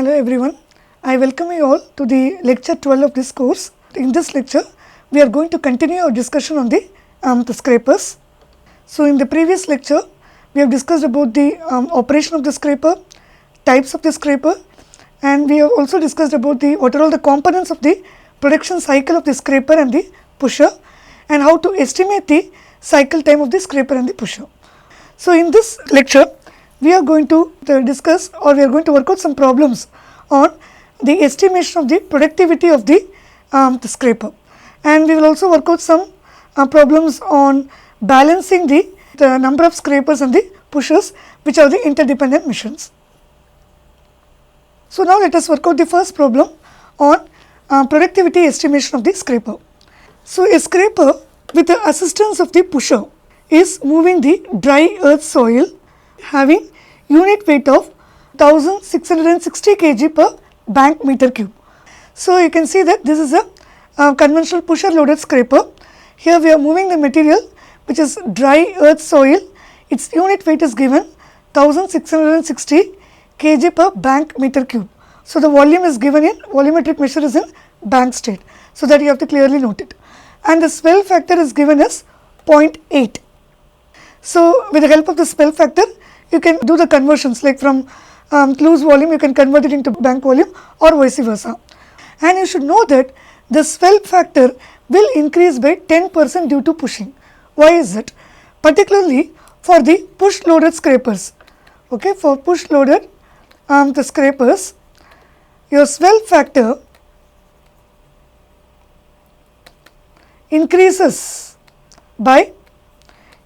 Hello everyone, I welcome you all to the lecture 12 of this course. In this lecture, we are going to continue our discussion on the scrapers. So in the previous lecture, we have discussed about the operation of the scraper, types of the scraper, and we have also discussed about what are all the components of the production cycle of the scraper and the pusher, and how to estimate the cycle time of the scraper and the pusher. So in this lecture, we are going to discuss, or we are going to work out some problems on the estimation of the productivity of the scraper, and we will also work out some problems on balancing the number of scrapers and the pushers, which are the interdependent machines. So now let us work out the first problem on productivity estimation of the scraper. So a scraper with the assistance of the pusher is moving the dry earth soil having unit weight of 1660 kg per bank meter cube. So you can see that this is a conventional pusher loaded scraper. Here we are moving the material which is dry earth soil. Its unit weight is given 1660 kg per bank meter cube. So the volume is given in volumetric measure is in bank state, so that you have to clearly note it, and the swell factor is given as 0.8. So with the help of the swell factor, you can do the conversions, like from loose volume you can convert it into bank volume or vice versa. And you should know that the swell factor will increase by 10% due to pushing. Why is it? Particularly for the push loaded scrapers. Okay, for push loaded the scrapers, your swell factor increases by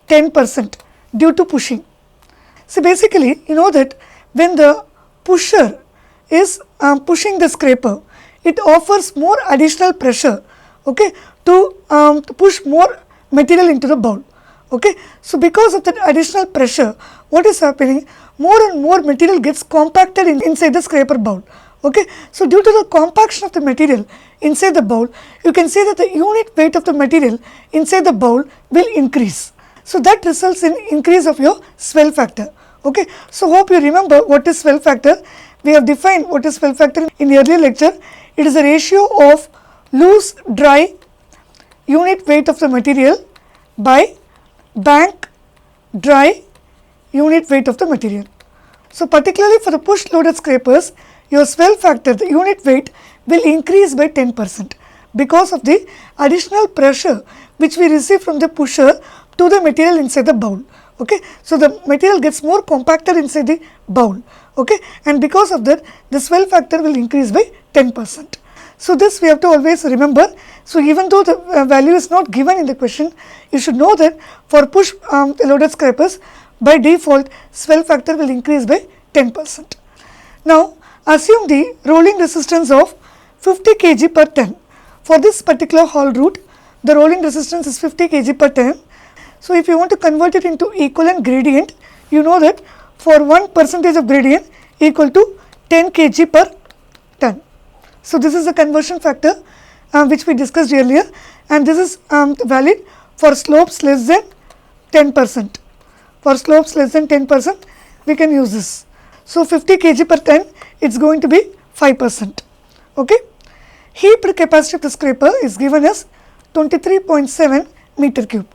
10% due to pushing. So basically, you know that when the pusher is pushing the scraper, it offers more additional pressure, okay, to push more material into the bowl. Okay, so because of that additional pressure, what is happening? More and more material gets compacted inside the scraper bowl. Okay, so due to the compaction of the material inside the bowl, you can see that the unit weight of the material inside the bowl will increase. So that results in increase of your swell factor. Okay, so hope you remember what is swell factor. We have defined what is swell factor in the earlier lecture. It is a ratio of loose dry unit weight of the material by bank dry unit weight of the material. So particularly for the push loaded scrapers, your swell factor, the unit weight, will increase by 10% because of the additional pressure which we receive from the pusher to the material inside the bowl. Okay, so the material gets more compacted inside the bowl. Okay, and because of that, the swell factor will increase by 10%. So this we have to always remember. So even though the value is not given in the question, you should know that for push loaded scrapers, by default swell factor will increase by 10%. Now assume the rolling resistance of 50 kg per ton. For this particular haul route, the rolling resistance is 50 kg per ton. So if you want to convert it into equivalent gradient, you know that for 1% of gradient equal to 10 kg per ton. So this is the conversion factor which we discussed earlier, and this is valid for slopes less than 10%. For slopes less than 10%, we can use this. So 50 kg per ton, it's going to be 5%. Okay. Heaped capacity of the scraper is given as 23.7 meter cube.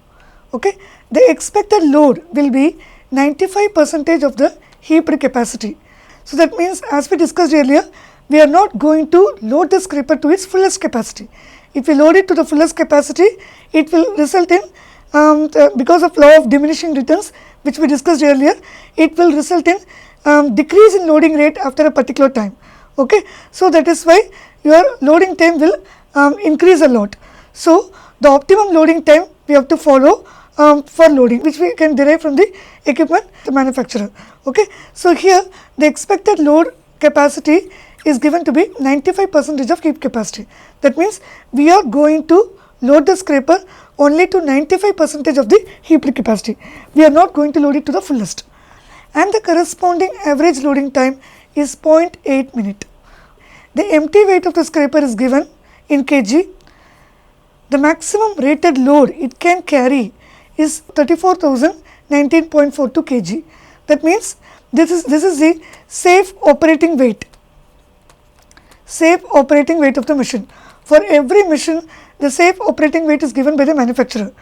Okay. The expected load will be 95% of the heaped capacity. So that means, as we discussed earlier, we are not going to load the scraper to its fullest capacity. If we load it to the fullest capacity, it will result in, because of law of diminishing returns which we discussed earlier, it will result in decrease in loading rate after a particular time. Okay. So that is why your loading time will increase a lot. So the optimum loading time we have to follow for loading, which we can derive from the equipment manufacturer. Okay. So here the expected load capacity is given to be 95% of heap capacity. That means we are going to load the scraper only to 95% of the heaped capacity. We are not going to load it to the fullest. And the corresponding average loading time is 0.8 minute. The empty weight of the scraper is given in kg. The maximum rated load it can carry is 34,019.42 kg. That means this is the safe operating weight. safe operating weight of the machine. For every machine, the safe operating weight is given by the manufacturer.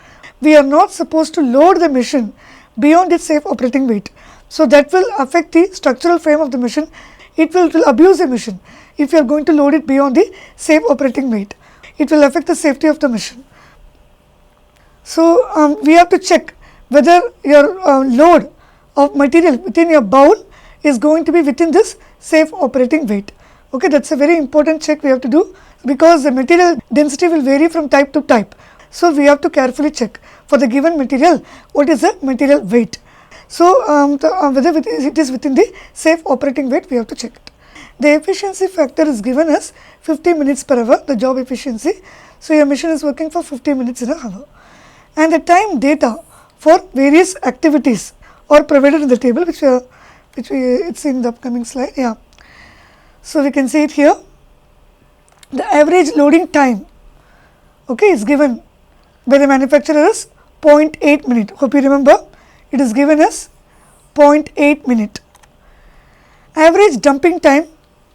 We are not supposed to load the machine beyond its safe operating weight. So that will affect the structural frame of the machine. It will abuse the machine if you are going to load it beyond the safe operating weight. It will affect the safety of the machine. So we have to check whether your load of material within your bowl is going to be within this safe operating weight. Okay, that's a very important check we have to do, because the material density will vary from type to type. So we have to carefully check for the given material what is the material weight. So whether it is within the safe operating weight, we have to check it. The efficiency factor is given as 50 minutes per hour, the job efficiency. So your machine is working for 50 minutes in an hour. And the time data for various activities are provided in the table, it's in the upcoming slide. Yeah. So we can see it here. The average loading time, okay, is given by the manufacturer as 0.8 minute. Hope you remember, it is given as 0.8 minute. Average dumping time,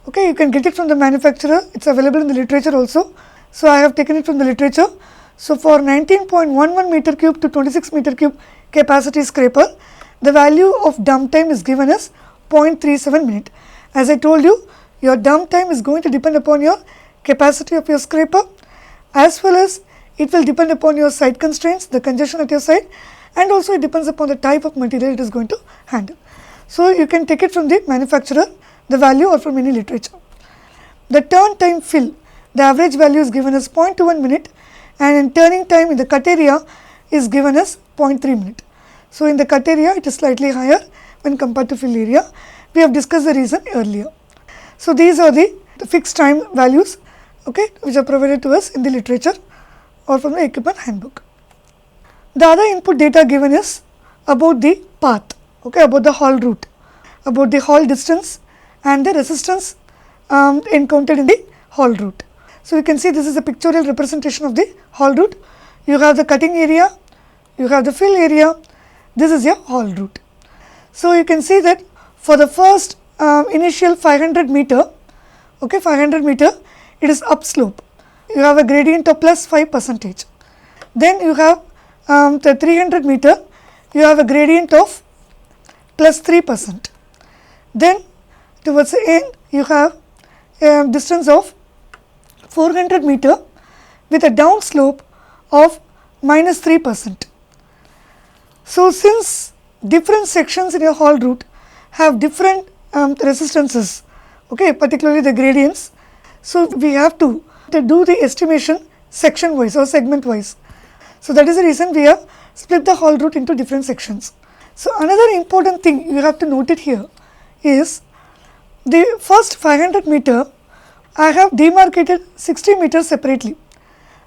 okay, you can get it from the manufacturer. It's available in the literature also. So I have taken it from the literature. So for 19.11 meter cube to 26 meter cube capacity scraper, the value of dump time is given as 0.37 minute. As I told you, your dump time is going to depend upon your capacity of your scraper, as well as it will depend upon your site constraints, the congestion at your site, and also it depends upon the type of material it is going to handle. So you can take it from the manufacturer, the value, or from any literature. The turn time fill, the average value is given as 0.21 minute, and in turning time in the cut area is given as 0.3 minute. So in the cut area it is slightly higher when compared to fill area. We have discussed the reason earlier. So these are the fixed time values, okay, which are provided to us in the literature or from the equipment handbook. The other input data given is about the path, okay, about the haul route, about the haul distance and the resistance encountered in the haul route. So you can see this is a pictorial representation of the haul route. You have the cutting area, you have the fill area, this is your haul route. So you can see that for the first initial 500 meter, okay, 500 meter, it is upslope. You have a gradient of plus 5%. Then you have the 300 meter, you have a gradient of plus 3%. Then towards the end, you have a distance of 400 meter with a downslope of minus 3%. So since different sections in your haul route have different resistances, okay, particularly the gradients, so we have to do the estimation section wise or segment wise. So that is the reason we have split the haul route into different sections. So another important thing you have to note it here is the first 500 meter I have demarcated 60 meters separately.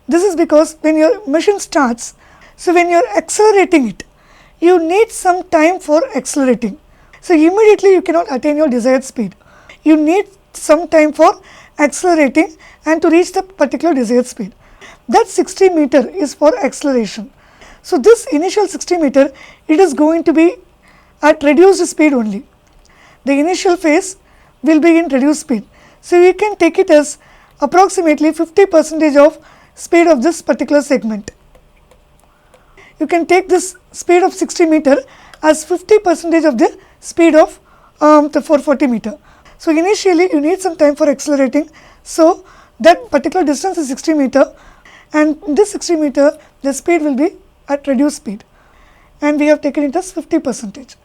This is because when your machine starts, so when you are accelerating it, you need some time for accelerating. So immediately you cannot attain your desired speed. You need some time for accelerating and to reach the particular desired speed. That 60 meter is for acceleration. So this initial 60 meter, it is going to be at reduced speed only. The initial phase will be in reduced speed. So you can take it as approximately 50% of speed of this particular segment. You can take this speed of 60 meter as 50% of the speed of the 440 meter. So initially you need some time for accelerating. So that particular distance is 60 meter, and in this 60 meter the speed will be at reduced speed, and we have taken it as 50%.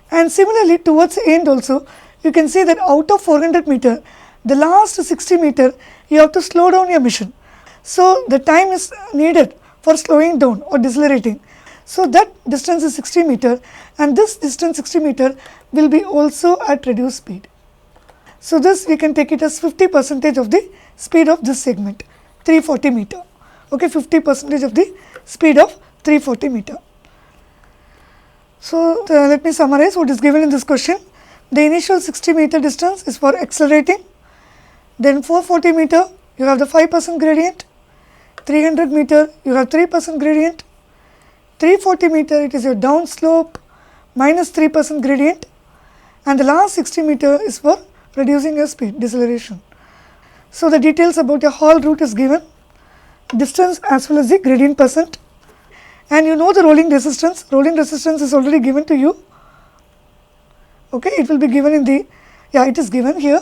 And similarly towards the end also, you can see that out of 400 meter, the last 60 meter you have to slow down your machine. So the time is needed for slowing down or decelerating. So that distance is 60 meter, and this distance 60 meter will be also at reduced speed. So this we can take it as 50% of the speed of this segment, 340 meter. Okay, 50% of the speed of 340 meter. So let me summarize what is given in this question. The initial 60 meter distance is for accelerating. Then 440 meter you have the 5% gradient. 300 meter you have 3% gradient. 340 meter it is your down slope minus 3% gradient, and the last 60 meter is for reducing your speed, deceleration. So the details about your haul route is given, distance as well as the gradient percent, and you know the rolling resistance. Rolling resistance is already given to you. Okay, it will be given in the, it is given here.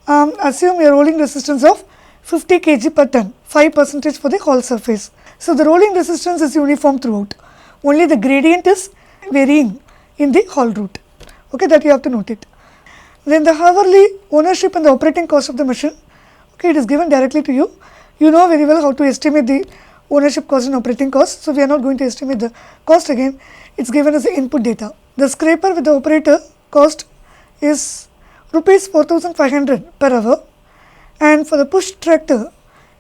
Assume your rolling resistance of 50 kg per ton, 5% for the haul surface. So the rolling resistance is uniform throughout. Only the gradient is varying in the haul route. Okay, that you have to note it. Then the hourly ownership and the operating cost of the machine. Okay, it is given directly to you. You know very well how to estimate the ownership cost and operating cost. So we are not going to estimate the cost again. It's given as the input data. The scraper with the operator cost is rupees 4,500 per hour, and for the push tractor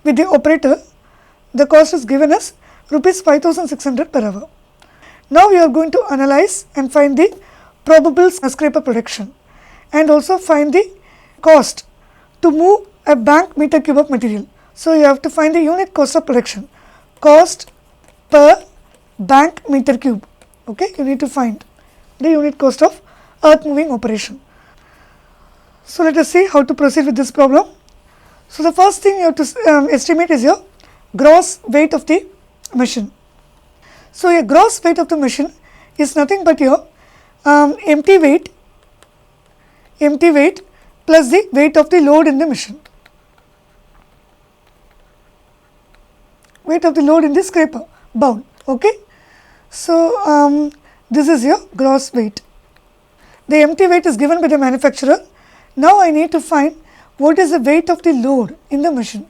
with the operator, the cost is given as rupees 5,600 per hour. Now we are going to analyze and find the probable scraper production, and also find the cost to move a bank meter cube of material. So you have to find the unit cost of production, cost per bank meter cube. Okay, you need to find the unit cost of earth moving operation. So let us see how to proceed with this problem. So the first thing you have to estimate is your gross weight of the machine. So your gross weight of the machine is nothing but your empty weight plus the weight of the load in the machine. Weight of the load in the scraper bowl. Okay. So this is your gross weight. The empty weight is given by the manufacturer. Now I need to find what is the weight of the load in the machine.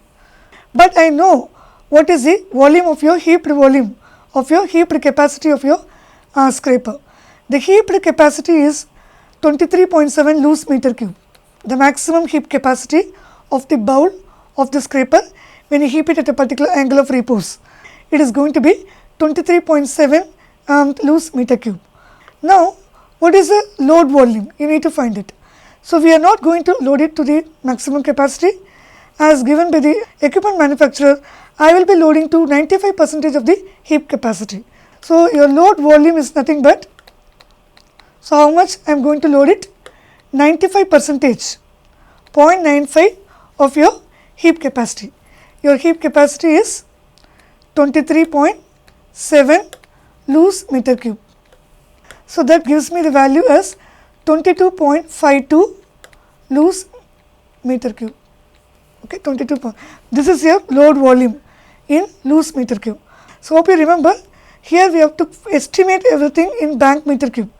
But I know what is the volume of your heaped volume of your heaped capacity of your scraper. The heaped capacity is 23.7 loose meter cube. The maximum heap capacity of the bowl of the scraper when you heap it at a particular angle of repose, it is going to be 23.7 loose meter cube. Now what is the load volume? You need to find it. So we are not going to load it to the maximum capacity as given by the equipment manufacturer. I will be loading to 95% of the heap capacity. So your load volume is nothing but, so how much I am going to load it? 95%, 0.95 of your heap capacity. Your heap capacity is 23.7 loose meter cube. So that gives me the value as 22.52 loose meter cube. Okay, 22. This is your load volume in loose meter cube. So hope you remember, here we have to estimate everything in bank meter cube.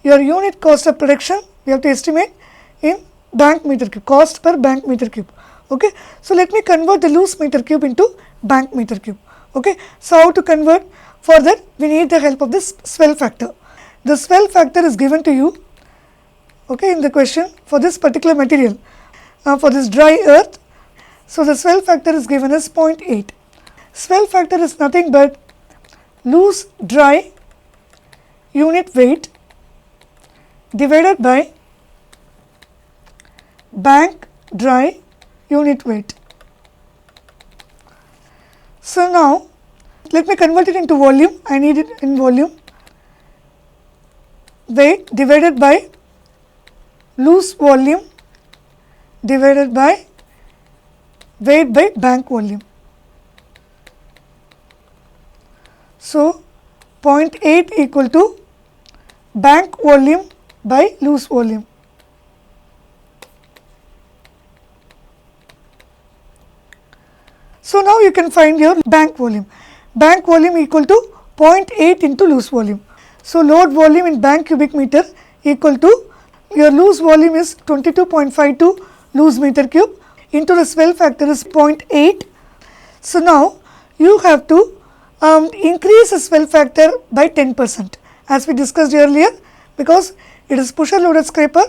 Your unit cost of production we have to estimate in bank meter cube, cost per bank meter cube. Okay, so let me convert the loose meter cube into bank meter cube. Okay, so how to convert? For that we need the help of this swell factor. The swell factor is given to you, okay, in the question for this particular material, for this dry earth. So the swell factor is given as 0.8. Swell factor is nothing but loose dry unit weight divided by bank dry unit weight. So now let me convert it into volume. I need it in volume. Weight divided by loose volume divided by weight by bank volume. So 0.8 equal to bank volume by loose volume. So now you can find your bank volume. Bank volume equal to 0.8 into loose volume. So load volume in bank cubic meter equal to your loose volume is 22.52 loose meter cube into the swell factor is 0.8. So now you have to increase the swell factor by 10% as we discussed earlier, because it is pusher loaded scraper.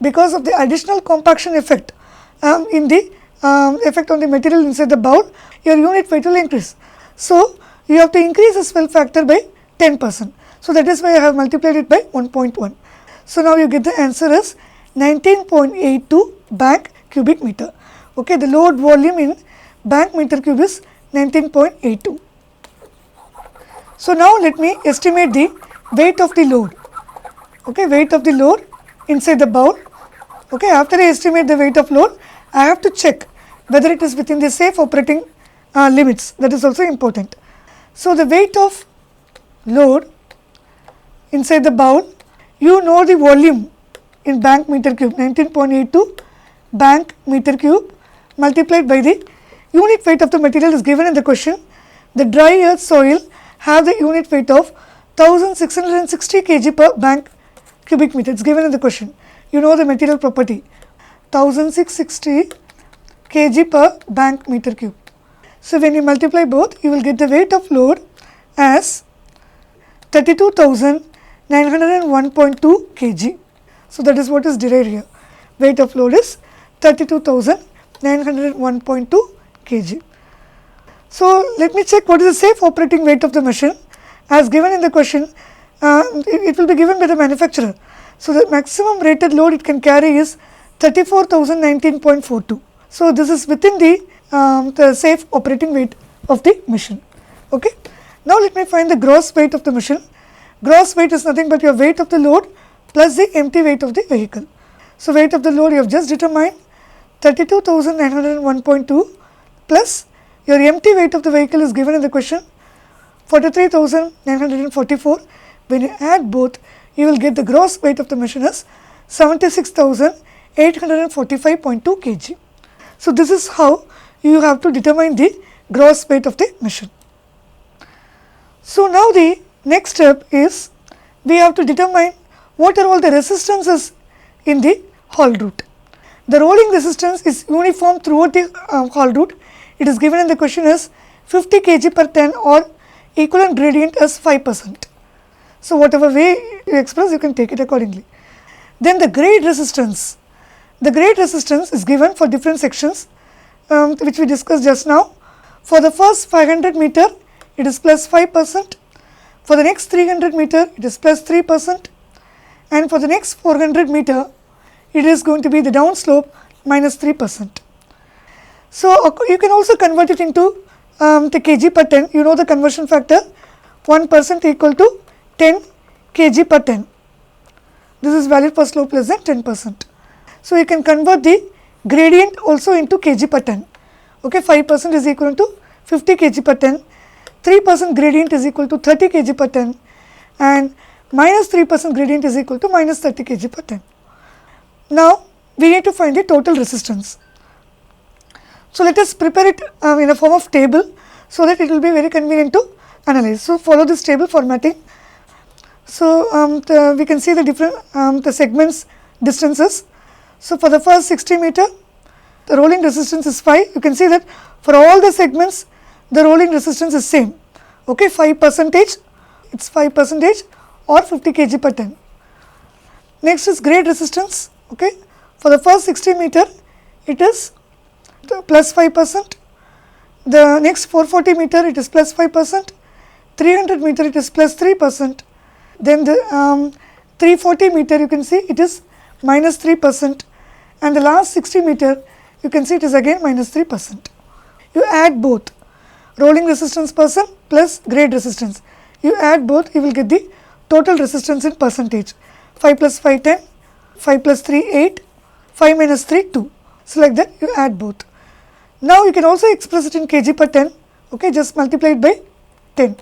Because of the additional compaction effect in the effect on the material inside the bowl, your unit weight will increase. So you have to increase the swell factor by 10%. So that is why I have multiplied it by 1.1. So now you get the answer as 19.82 bank cubic meter. Okay, the load volume in bank meter cube is 19.82. So now let me estimate the weight of the load. Okay, weight of the load inside the bowl. Okay, after I estimate the weight of load, I have to check whether it is within the safe operating limits, that is also important. So, the weight of load inside the bowl, you know the volume in bank meter cube 19.82 bank meter cube multiplied by the unit weight of the material is given in the question. The dry earth soil have the unit weight of 1660 kg per bank cubic meter. It is given in the question. You know the material property 1660 kg per bank meter cube. So, when you multiply both, you will get the weight of load as 32,901.2 kg. So, that is what is derived here. Weight of load is 32,901.2 kg. So, let me check what is the safe operating weight of the machine as given in the question. It will be given by the manufacturer. So, the maximum rated load it can carry is 34,019.42. So, this is within the safe operating weight of the machine. Okay. Now, let me find the gross weight of the machine. Gross weight is nothing but your weight of the load plus the empty weight of the vehicle. So, weight of the load you have just determined 32,901.2 plus your empty weight of the vehicle is given in the question 43,944. When you add both, you will get the gross weight of the machine as 76,845.2 kg. So, this is how you have to determine the gross weight of the machine. So, now the next step is we have to determine what are all the resistances in the haul route. The rolling resistance is uniform throughout the haul route. It is given in the question as 50 kg per ton or equivalent gradient as 5%. So, whatever way you express, you can take it accordingly. Then the grade resistance. The grade resistance is given for different sections which we discussed just now. For the first 500 meter, it is plus 5%. For the next 300 meter, it is plus 3%. And for the next 400 meter, it is going to be the down slope minus 3%. So, you can also convert it into the kg per ton. You know the conversion factor 1% equal to 10 kg per ton. This is valid for slope less than 10%. So, you can convert the gradient also into kg per ton. Okay, 5% is equal to 50 kg per ton, 3% gradient is equal to 30 kg per ton, and minus 3% gradient is equal to minus 30 kg per ton. Now, we need to find the total resistance. So, let us prepare it in a form of table, so that it will be very convenient to analyze. So, follow this table formatting. So, we can see the different the segments distances. So, for the first 60 meter, the rolling resistance is 5. You can see that for all the segments, the rolling resistance is same. Okay, 5%, it's 5% or 50 kg per ton. Next is grade resistance. Okay, for the first 60 meter, it is plus 5%. The next 440 meter, it is plus 5%. 300 meter, it is plus 3%. Then the 340 meter, you can see it is minus 3%. And the last 60 meter, you can see it is again minus 3%. You add both rolling resistance percent plus grade resistance. You add both, you will get the total resistance in percentage. 5 plus 5, 10, 5 plus 3, 8, 5 minus 3, 2. So, like that you add both. Now, you can also express it in kg per ton. Okay, just multiply it by 10.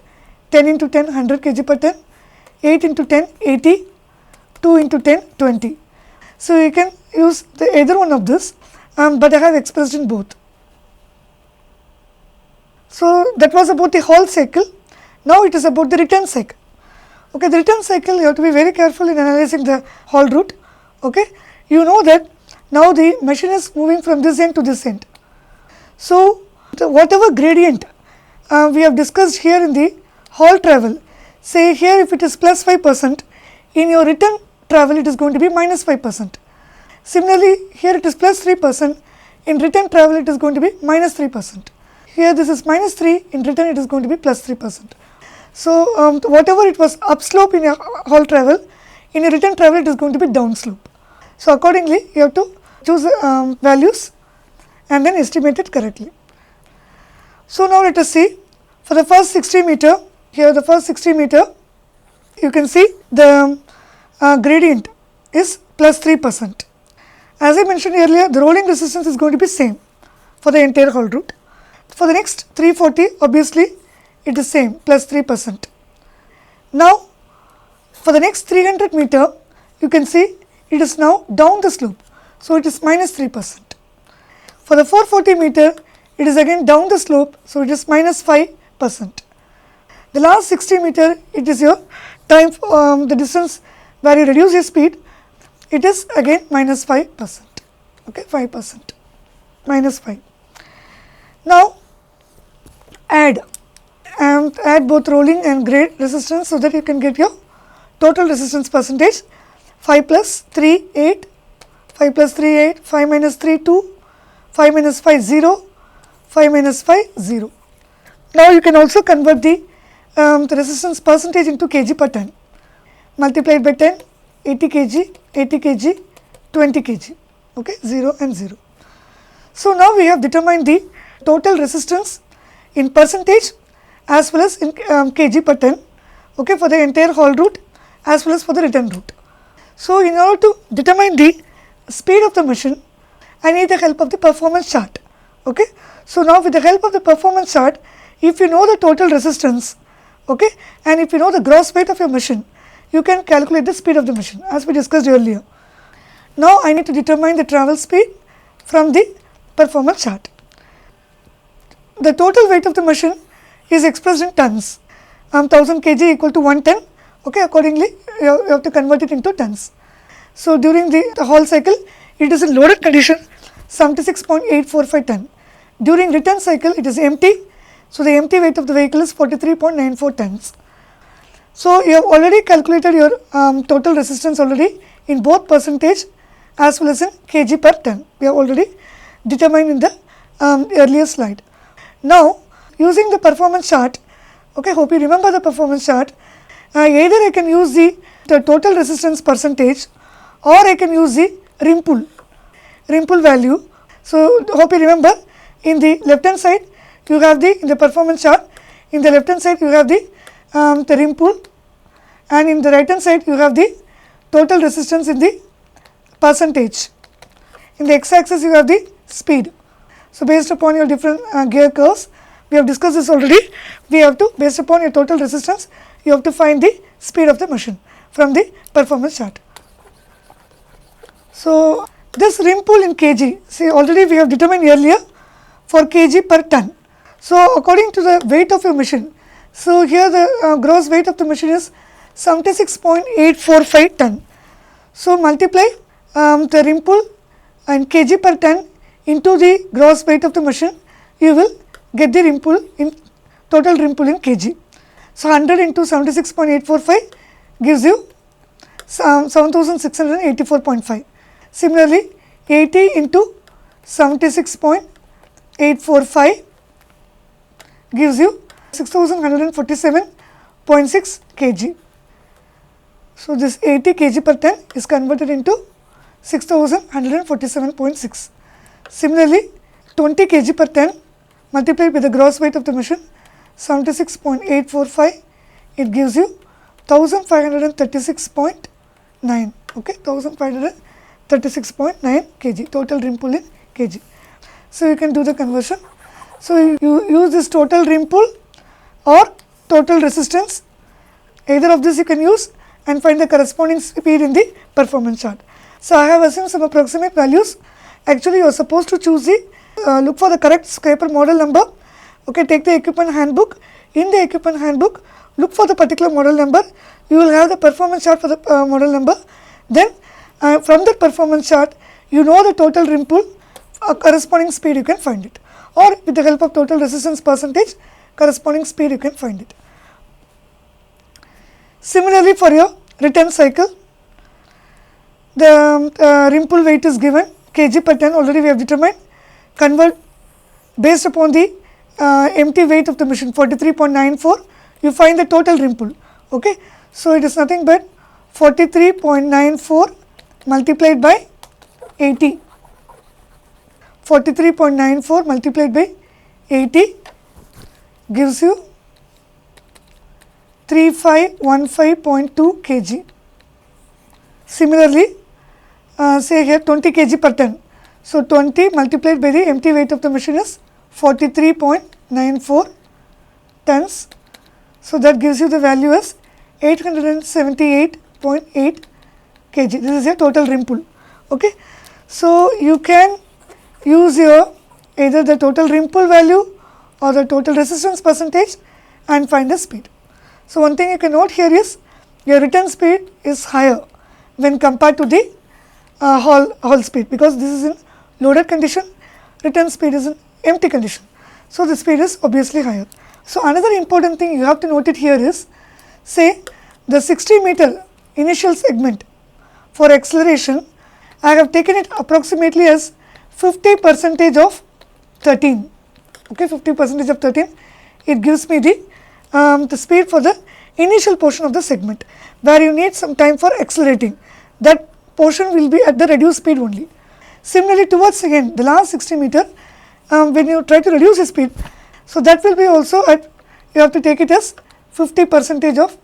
10 into 10, 100 kg per ton. 8 into 10, 80. 2 into 10, 20. So, you can use either one of this, but I have expressed in both. So, that was about the haul cycle. Now, it is about the return cycle. Okay, the return cycle, you have to be very careful in analyzing the haul route. Okay, you know that now the machine is moving from this end to this end. So, whatever gradient we have discussed here in the haul travel, say here if it is plus 5%, in your return travel it is going to be minus 5%. Similarly, here it is plus 3%, in return travel it is going to be minus 3%. Here this is minus 3, in return it is going to be plus 3%. So, whatever it was upslope in your haul travel, in your return travel it is going to be downslope. So, accordingly you have to choose values and then estimate it correctly. So, now let us see for the first 60 meter, here the first 60 meter, you can see the gradient is plus 3%. As I mentioned earlier, the rolling resistance is going to be same for the entire haul route. For the next 340, obviously it is same, plus 3%. Now for the next 300 meter, you can see it is now down the slope, so it is minus 3%. For the 440 meter, it is again down the slope, so it is minus 5%. The last 60 meter, it is your time, the distance where you reduce your speed, it is again minus 5%, okay, 5%, minus 5. Now add both rolling and grade resistance, so that you can get your total resistance percentage. 5 plus 3, 8, 5 plus 3, 8, 5 minus 3, 2, 5 minus 5, 0, 5 minus 5, 0. Now you can also convert the resistance percentage into kg per ton. Multiplied by 10, 80 kg, 80 kg, 20 kg, okay, 0 and 0. So now we have determined the total resistance in percentage as well as in kg per ton, okay, for the entire haul route as well as for the return route. So in order to determine the speed of the machine, I need the help of the performance chart, okay. So now with the help of the performance chart, if you know the total resistance, okay, and if you know the gross weight of your machine, you can calculate the speed of the machine as we discussed earlier. Now I need to determine the travel speed from the performance chart. The total weight of the machine is expressed in tons. 1000 kg equal to 1 ton, okay, accordingly you have to convert it into tons. So during the haul cycle, it is in loaded condition 76.845 ton. During return cycle, it is empty, so the empty weight of the vehicle is 43.94 tons. So you have already calculated your total resistance already in both percentage as well as in kg per ton. We have already determined in the earlier slide. Now using the performance chart, okay, hope you remember the performance chart. Either I can use the total resistance percentage, or I can use the rim pull value. So hope you remember, in the left hand side you have the, in the performance chart, in the left hand side you have the rim pull, and in the right hand side you have the total resistance in the percentage. In the x axis you have the speed. So based upon your different gear curves, we have discussed this already. We have to, based upon your total resistance, you have to find the speed of the machine from the performance chart. So this rim pull in kg, see already we have determined earlier for kg per ton. So according to the weight of your machine, so here the gross weight of the machine is 76.845 ton. So multiply the rim pull and kg per ton into the gross weight of the machine, you will get the rim pull in total rim pull in kg. So 100 into 76.845 gives you 7684.5. Similarly, 80 into 76.845 gives you 6147.6 kg. So this 80 kg per ton is converted into 6147.6. Similarly, 20 kg per ton multiplied by the gross weight of the machine, 76.845, it gives you 1536.9, okay, 1536.9 kg, total rim pull in kg. So you can do the conversion. So you use this total rim pull or total resistance, either of this you can use, and find the corresponding speed in the performance chart. So I have assumed some approximate values. Actually you are supposed to choose the, look for the correct scraper model number, okay, take the equipment handbook. In the equipment handbook, look for the particular model number, you will have the performance chart for the model number. Then from that performance chart, you know the total rim pull, corresponding speed you can find it, or with the help of total resistance percentage, corresponding speed you can find it. Similarly for your return cycle, the rim pull weight is given, kg per ton already we have determined, convert based upon the empty weight of the machine 43.94, you find the total rim pull, okay. So it is nothing but 43.94 multiplied by 80, 43.94 multiplied by 80 gives you 3515.2 kg. Similarly, say here 20 kg per ton. So 20 multiplied by the empty weight of the machine is 43.94 tons. So that gives you the value as 878.8 kg. This is your total rim pull. Okay. So you can use your either the total rim pull value or the total resistance percentage and find the speed. So one thing you can note here is your return speed is higher when compared to the Hall speed, because this is in loaded condition, return speed is in empty condition. So the speed is obviously higher. So another important thing you have to note it here is, say the 60 meter initial segment for acceleration, I have taken it approximately as 50 percentage of 13, okay, 50 percentage of 13, it gives me the speed for the initial portion of the segment, where you need some time for accelerating. That portion will be at the reduced speed only. Similarly, towards again the last 60 meter, when you try to reduce the speed, so that will be also at, you have to take it as 50 percentage of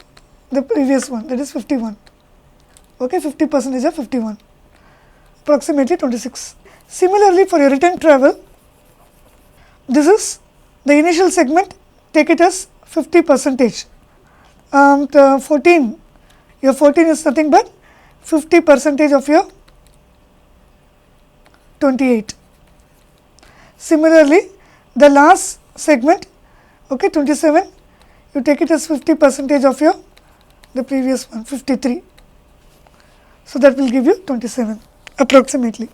the previous one, that is 51, okay, 50 percentage of 51, approximately 26. Similarly, for your return travel, this is the initial segment, take it as 50 percentage, the 14, your 14 is nothing but 50 percentage of your 28. Similarly, the last segment, okay, 27, you take it as 50 percentage of your the previous one, 53. So that will give you 27 approximately.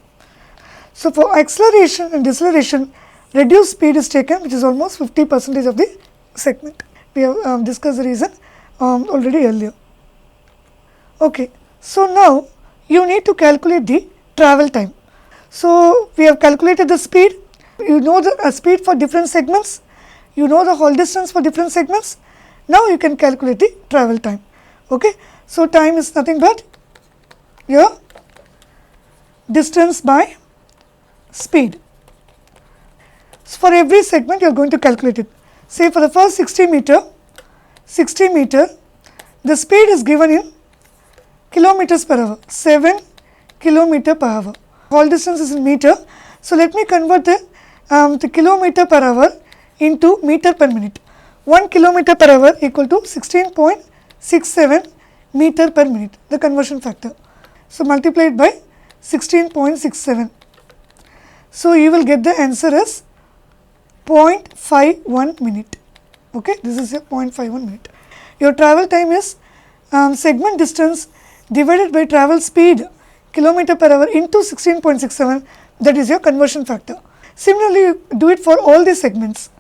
So for acceleration and deceleration, reduced speed is taken, which is almost 50 percentage of the segment. We have discussed the reason already earlier. Okay, so now you need to calculate the travel time. So we have calculated the speed, you know the speed for different segments, you know the haul distance for different segments. Now you can calculate the travel time. Okay, so time is nothing but your distance by speed. So for every segment you are going to calculate it. Say for the first 60 meter, the speed is given in kilometers per hour, 7 kilometer per hour. Haul distance is in meter. So let me convert the kilometer per hour into meter per minute. 1 kilometer per hour equal to 16.67 meter per minute, the conversion factor. So multiplied by 16.67. So you will get the answer as 0.51 minute. Okay, this is your 0.51 minute. Your travel time is segment distance divided by travel speed, kilometer per hour, into 16.67, that is your conversion factor. Similarly, do it for all the segments.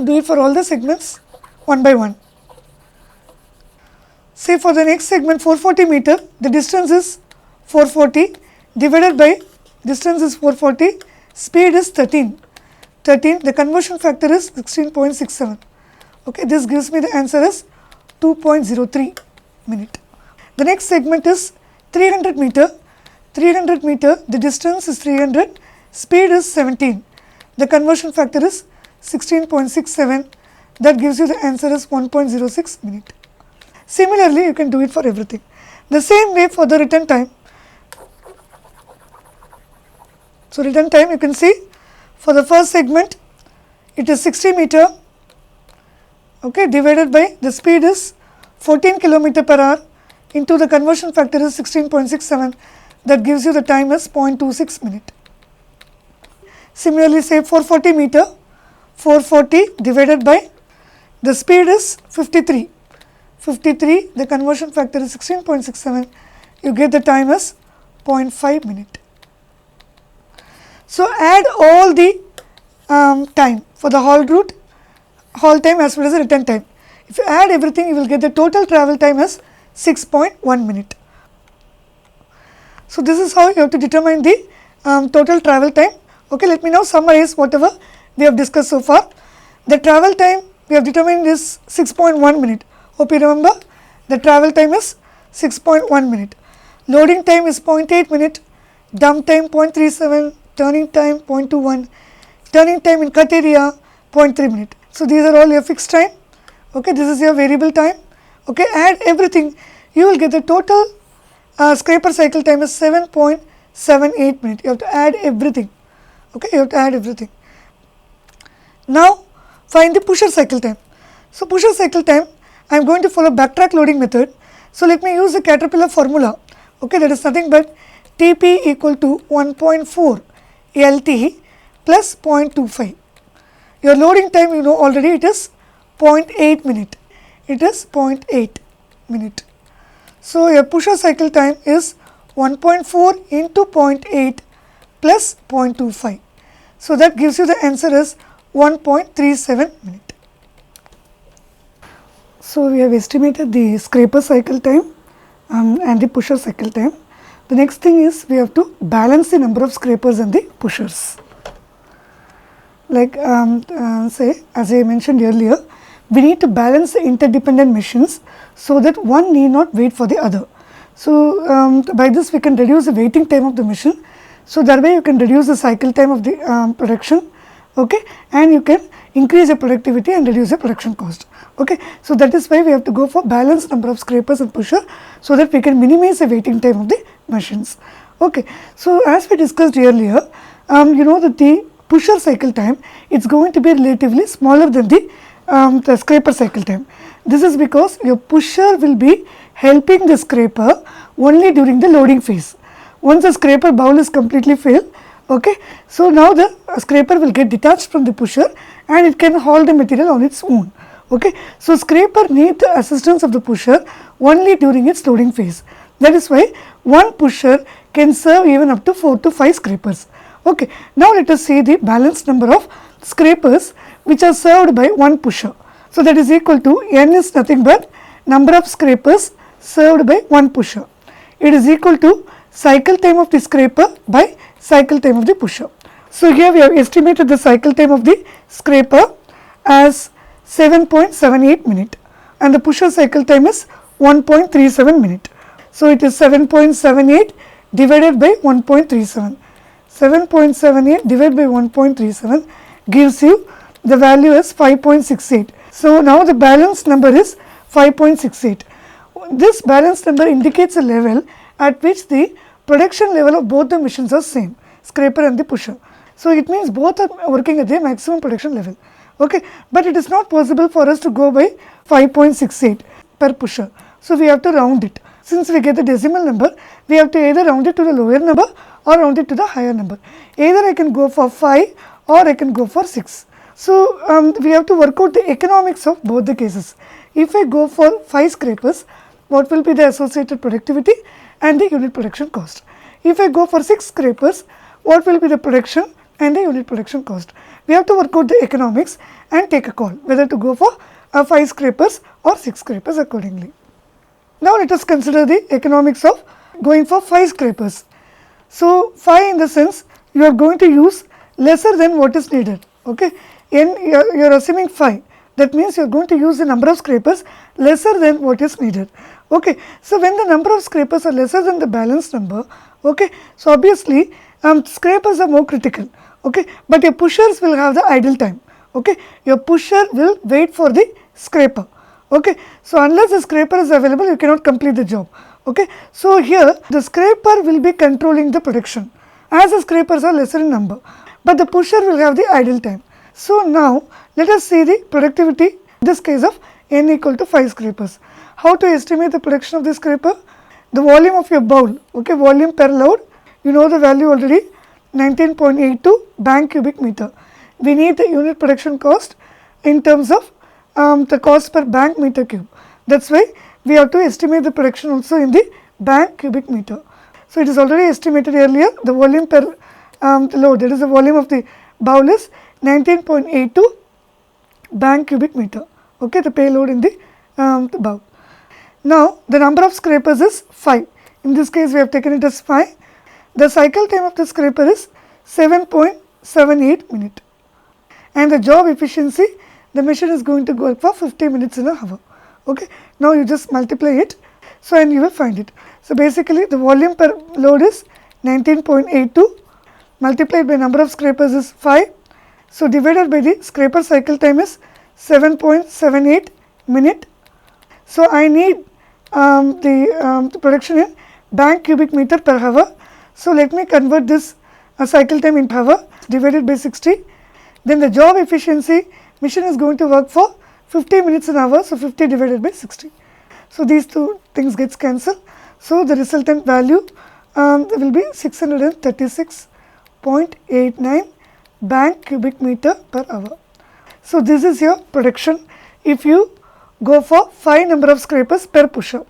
Do it for all the segments one by one. Say for the next segment 440 meter, the distance is 440 divided by distance is 440, speed is 13, the conversion factor is 16.67. Okay, this gives me the answer as 2.03 minute. The next segment is 300 meter, the distance is 300, speed is 17, the conversion factor is 16.67, that gives you the answer as 1.06 minute. Similarly, you can do it for everything. The same way for the return time. So return time, you can see for the first segment it is 60 meter, okay, divided by the speed is 14 kilometer per hour into the conversion factor is 16.67, that gives you the time as 0.26 minute. Similarly, say 440 meter, 440 divided by the speed is 53, the conversion factor is 16.67, you get the time as 0.5 minute. So add all the time for the haul route, haul time as well as the return time. If you add everything, you will get the total travel time as 6.1 minute. So this is how you have to determine the total travel time. Okay, let me now summarize whatever we have discussed so far. The travel time we have determined is 6.1 minute. Hope you remember, the travel time is 6.1 minute. Loading time is 0.8 minute, dump time 0.37, turning time 0.21, turning time in cut area 0.3 minute. So these are all your fixed time. Okay, this is your variable time. Okay, add everything, you will get the total scraper cycle time is 7.6 7-8 minutes. You have to add everything. Okay, you have to add everything. Now find the pusher cycle time. So pusher cycle time, I am going to follow backtrack loading method. So let me use the Caterpillar formula. Okay, that is nothing but Tp equal to 1.4 LT plus 0.25. Your loading time, you know already, it is 0.8 minute. It is 0.8 minute. So your pusher cycle time is 1.4 into 0.8 plus 0.25. So that gives you the answer as 1.37 minute. So we have estimated the scraper cycle time and the pusher cycle time. The next thing is we have to balance the number of scrapers and the pushers. Like say, as I mentioned earlier, we need to balance the interdependent machines so that one need not wait for the other. So by this we can reduce the waiting time of the machine. So that way you can reduce the cycle time of the production, okay, and you can increase the productivity and reduce the production cost. Okay, so that is why we have to go for balanced number of scrapers and pusher so that we can minimize the waiting time of the machines. Okay, so as we discussed earlier, you know that the pusher cycle time, it's going to be relatively smaller than the scraper cycle time. This is because your pusher will be helping the scraper only during the loading phase. Once the scraper bowl is completely filled, okay, so now the scraper will get detached from the pusher and it can haul the material on its own. Okay, so scraper need the assistance of the pusher only during its loading phase. That is why one pusher can serve even up to 4 to 5 scrapers. Okay, now let us see the balanced number of scrapers which are served by one pusher. So that is equal to n is nothing but number of scrapers served by one pusher. It is equal to cycle time of the scraper by cycle time of the pusher. So here we have estimated the cycle time of the scraper as 7.78 minute and the pusher cycle time is 1.37 minute. So it is 7.78 divided by 1.37. 7.78 divided by 1.37 gives you the value as 5.68. So now the balanced number is 5.68. This balanced number indicates a level at which the production level of both the machines are same, scraper and the pusher. So it means both are working at their maximum production level. Okay, but it is not possible for us to go by 5.68 per pusher. So we have to round it. Since we get the decimal number, we have to either round it to the lower number or round it to the higher number. Either I can go for 5 or I can go for 6. So we have to work out the economics of both the cases. If I go for 5 scrapers, what will be the associated productivity and the unit production cost? If I go for 6 scrapers, what will be the production and the unit production cost? We have to work out the economics and take a call whether to go for 5 scrapers or 6 scrapers accordingly. Now let us consider the economics of going for 5 scrapers. So 5 in the sense you are going to use lesser than what is needed. Okay, you are assuming 5. That means you are going to use the number of scrapers lesser than what is needed. Okay, so when the number of scrapers are lesser than the balanced number, okay, so obviously scrapers are more critical. Okay, but your pushers will have the idle time. Okay, your pusher will wait for the scraper. Okay, so unless the scraper is available, you cannot complete the job. Okay, so here the scraper will be controlling the production as the scrapers are lesser in number, but the pusher will have the idle time. So now let us see the productivity in this case of n equal to 5 scrapers. How to estimate the production of the scraper? The volume of your bowl, okay, volume per load, you know the value already, 19.82 bank cubic meter. We need the unit production cost in terms of the cost per bank meter cube. That is why we have to estimate the production also in the bank cubic meter. So it is already estimated earlier, the volume per load, that is the volume of the bowl is 19.82 bank cubic meter, okay, the payload in the bowl. Now the number of scrapers is 5. In this case we have taken it as 5. The cycle time of the scraper is 7.78 minute and the job efficiency, the machine is going to work for 50 minutes in an hour. Okay, now you just multiply it, so and you will find it. So basically the volume per load is 19.82 multiplied by number of scrapers is 5. So divided by the scraper cycle time is 7.78 minute. So I need the production in bank cubic meter per hour. So let me convert this cycle time into hour divided by 60. Then the job efficiency, machine is going to work for 50 minutes an hour, so 50 divided by 60. So these two things gets cancelled. So the resultant value will be 636.89 bank cubic meter per hour. So this is your production if you go for 5 number of scrapers per pusher.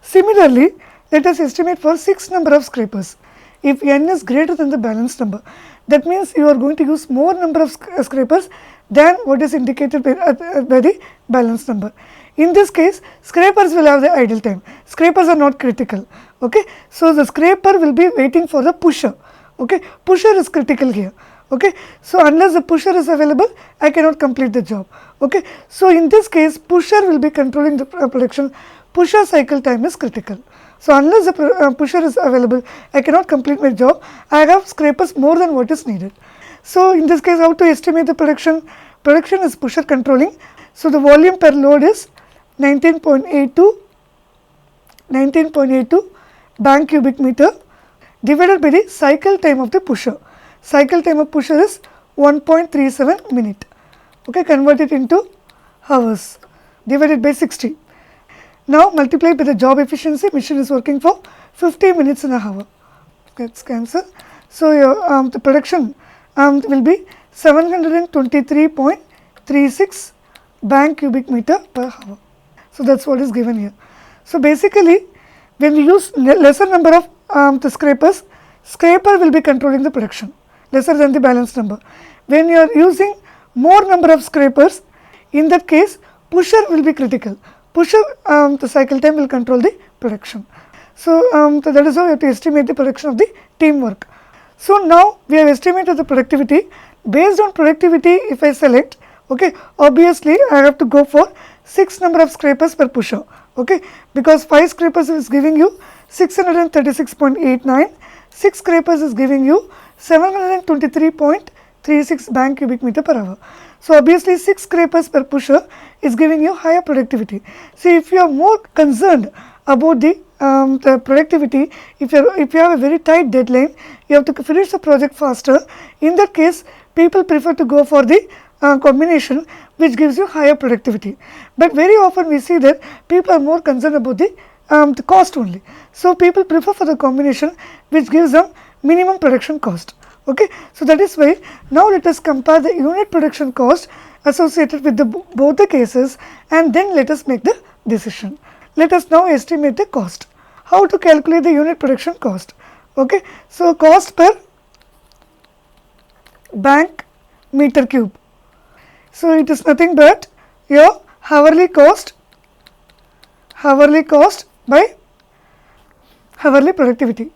Similarly, let us estimate for 6 number of scrapers. If n is greater than the balanced number, that means you are going to use more number of scrapers than what is indicated by the balanced number. In this case, scrapers will have the idle time. Scrapers are not critical. Okay, so the scraper will be waiting for the pusher. Okay, pusher is critical here. Okay, so unless the pusher is available, I cannot complete the job. Okay, so in this case, pusher will be controlling the production. Pusher cycle time is critical. So unless the pusher is available, I cannot complete my job. I have scrapers more than what is needed. So in this case, how to estimate the production? Production is pusher controlling. So the volume per load is 19.82 bank cubic meter divided by the cycle time of the pusher. Cycle time of pusher is 1.37 minute. Okay, convert it into hours divided by 60. Now multiply by the job efficiency, machine is working for 50 minutes in an hour. Let's cancel. So your the production will be 723.36 bank cubic meter per hour. So that's what is given here. So basically, when we use lesser number of the scrapers, scraper will be controlling the production lesser than the balanced number. When you are using more number of scrapers, in that case, pusher will be critical. Pusher, the cycle time will control the production. So that is how you have to estimate the production of the teamwork. So now we have estimated the productivity. Based on productivity, if I select, okay, obviously I have to go for 6 number of scrapers per pusher. Okay, because 5 scrapers is giving you 636.89, 6 scrapers is giving you 723.36 bank cubic meter per hour. So obviously 6 scrapers per pusher is giving you higher productivity. See, if you are more concerned about the productivity, if you have a very tight deadline, you have to finish the project faster. In that case, people prefer to go for the combination which gives you higher productivity. But very often we see that people are more concerned about the cost only. So people prefer for the combination which gives them minimum production cost. Okay, so that is why now let us compare the unit production cost associated with both the cases, and then let us make the decision. Let us now estimate the cost. How to calculate the unit production cost? Okay, so cost per bank meter cube. So it is nothing but your hourly cost by hourly productivity.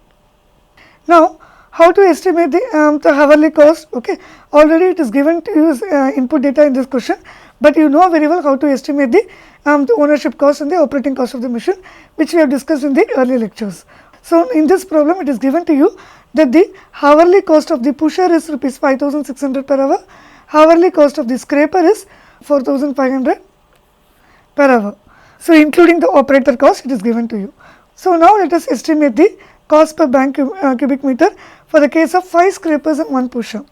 Now how to estimate the hourly cost? Okay, already it is given to you as input data in this question, but you know very well how to estimate the ownership cost and the operating cost of the machine, which we have discussed in the earlier lectures. So in this problem, it is given to you that the hourly cost of the pusher is rupees 5,600 per hour, hourly cost of the scraper is 4,500 per hour. So including the operator cost, it is given to you. So now let us estimate the cost per bank cubic meter for the case of 5 scrapers and 1 pusher.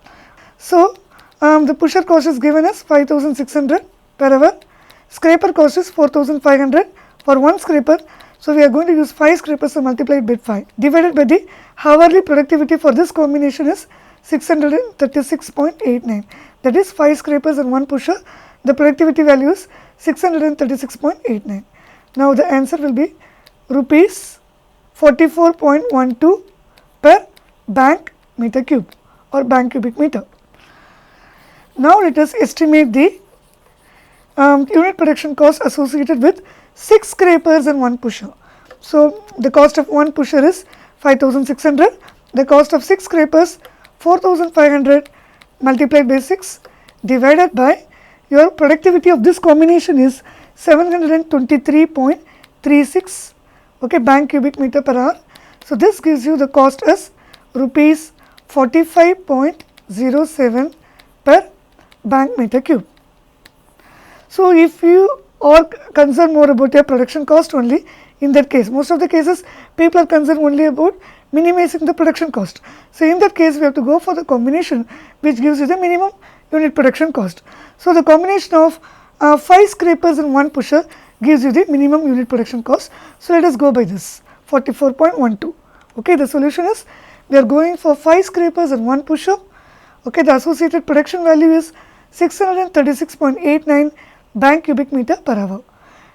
So the pusher cost is given as 5,600 per hour, scraper cost is 4,500 for 1 scraper. So we are going to use 5 scrapers and multiply it by 5 divided by the hourly productivity for this combination is 636.89, that is 5 scrapers and 1 pusher. The productivity value is 636.89. Now the answer will be rupees 44.12 per bank meter cube or bank cubic meter. Now let us estimate the unit production cost associated with 6 scrapers and 1 pusher. So the cost of 1 pusher is 5,600, the cost of 6 scrapers 4,500 multiplied by 6 divided by your productivity of this combination is 723.36 okay, bank cubic meter per hour. So this gives you the cost as rupees 45.07 per bank meter cube. So if you are concerned more about your production cost only, in that case. Most of the cases people are concerned only about minimizing the production cost. So, in that case we have to go for the combination which gives you the minimum unit production cost. So, the combination of 5 scrapers and 1 pusher gives you the minimum unit production cost. So, let us go by this 44.12. Okay, the solution is we are going for 5 scrapers and 1 pusher. Okay, the associated production value is 636.89 bank cubic meter per hour,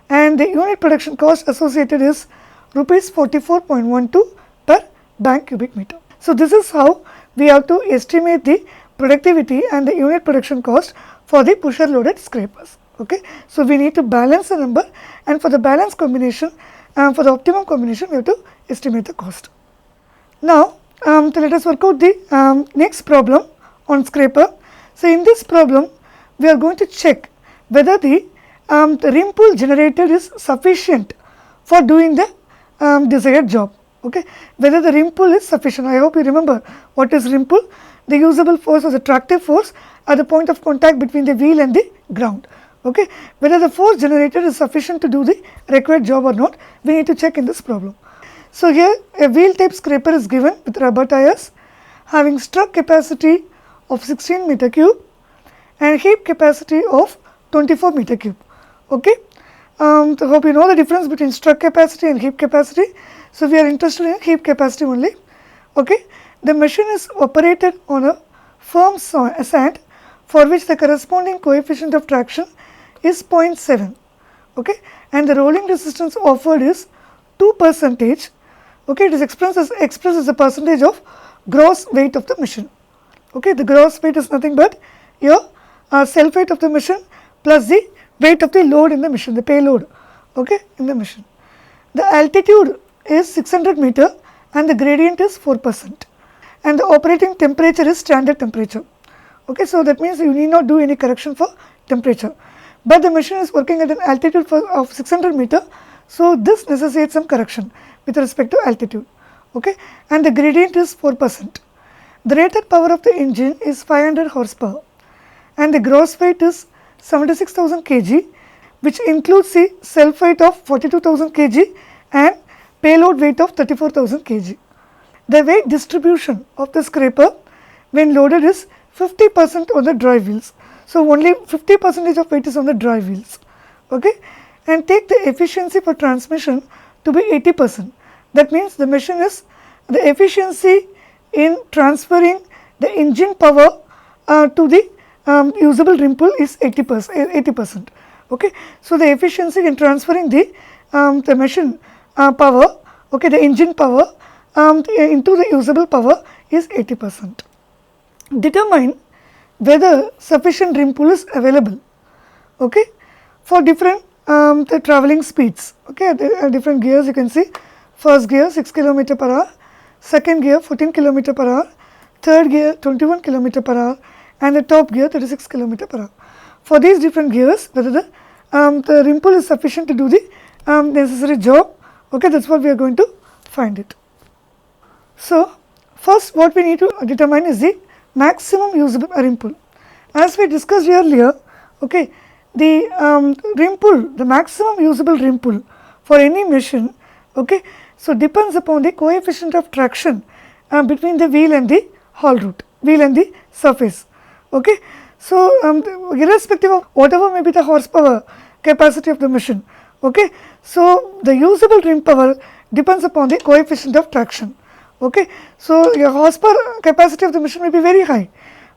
and the unit production cost associated is rupees 44.12 per bank cubic meter. So, this is how we have to estimate the productivity and the unit production cost for the pusher loaded scrapers. Okay. So, we need to balance the number, and for the balance combination, for the optimum combination we have to estimate the cost. Now, so let us work out the next problem on scraper. So, in this problem we are going to check whether the rim pull generated is sufficient for doing the desired job. Okay, whether the rim pull is sufficient. I hope you remember what is rim pull. The usable force or the tractive force at the point of contact between the wheel and the ground. Okay, whether the force generated is sufficient to do the required job or not, we need to check in this problem. So, here a wheel type scraper is given with rubber tires having struck capacity of 16 meter cube and heap capacity of 24 meter cube. Okay. So, hope you know the difference between struck capacity and heap capacity. So, we are interested in heap capacity only. Okay. The machine is operated on a firm sand for which the corresponding coefficient of traction is 0.7. Okay. And the rolling resistance offered is 2%. Okay. It is expressed as a percentage of gross weight of the machine. Okay. The gross weight is nothing but your self weight of the machine plus the weight of the load in the machine, the payload, okay, in the machine. The altitude is 600 meter and the gradient is 4%, and the operating temperature is standard temperature. Okay, so that means you need not do any correction for temperature, but the machine is working at an altitude of 600 meter. So, this necessitates some correction with respect to altitude. Okay, and the gradient is 4%. The rated power of the engine is 500 horsepower and the gross weight is 76,000 kg, which includes the self weight of 42,000 kg and payload weight of 34,000 kg. The weight distribution of the scraper when loaded is 50% on the drive wheels. So, only 50% of weight is on the drive wheels. Okay, and take the efficiency for transmission to be 80%. That means the machine is the efficiency in transferring the engine power to the usable rim pull is 80%. Okay. So, the efficiency in transferring the machine power, okay, the engine power into the usable power is 80%. Determine whether sufficient rim pull is available, okay, for different the travelling speeds. Okay, different gears you can see. First gear 6 km per hour, second gear 14 km per hour, third gear 21 km per hour, and the top gear 36 km per hour. For these different gears, whether the rim pull is sufficient to do the necessary job, okay, that is what we are going to find it. So, first what we need to determine is the maximum usable rim pull. As we discussed earlier, okay, the rim pull, the maximum usable rim pull for any machine, okay, so depends upon the coefficient of traction between the wheel and the haul root, wheel and the surface. Okay. So, irrespective of whatever may be the horsepower capacity of the machine, okay, so the usable rim power depends upon the coefficient of traction. Okay. So, your horsepower capacity of the machine may be very high,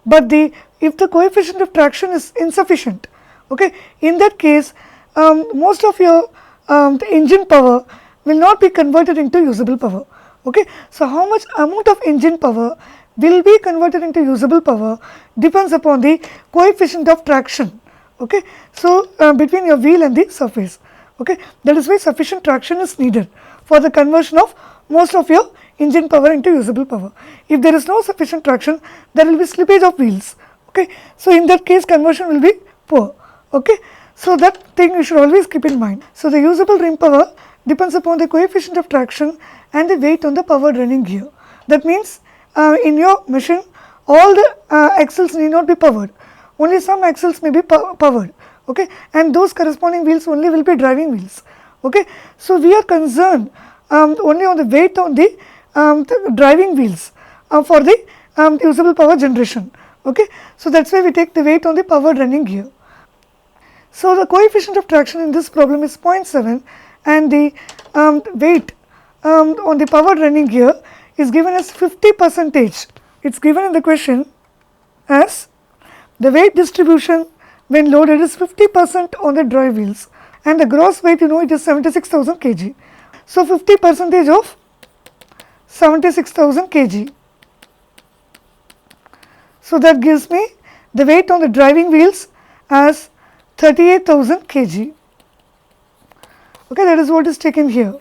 but if the coefficient of traction is insufficient, okay, in that case most of your the engine power will not be converted into usable power. Okay. So, how much amount of engine power will be converted into usable power depends upon the coefficient of traction. Okay. So, between your wheel and the surface. Okay. That is why sufficient traction is needed for the conversion of most of your engine power into usable power. If there is no sufficient traction, there will be slippage of wheels. Okay. So, in that case conversion will be poor. Okay. So, that thing you should always keep in mind. So, the usable rim power depends upon the coefficient of traction and the weight on the powered running gear. That means, in your machine all the axles need not be powered, only some axles may be powered, okay, and those corresponding wheels only will be driving wheels. Okay, so we are concerned only on the weight on the driving wheels for the usable power generation. Okay, so that's why we take the weight on the powered running gear. So the coefficient of traction in this problem is 0.7 and the weight on the powered running gear is given as 50%. It's given in the question as the weight distribution when loaded is 50% on the drive wheels and the gross weight, you know, it is 76,000 kg. So 50% of 76,000 kg. So that gives me the weight on the driving wheels as 38,000 kg. Okay, that is what is taken here.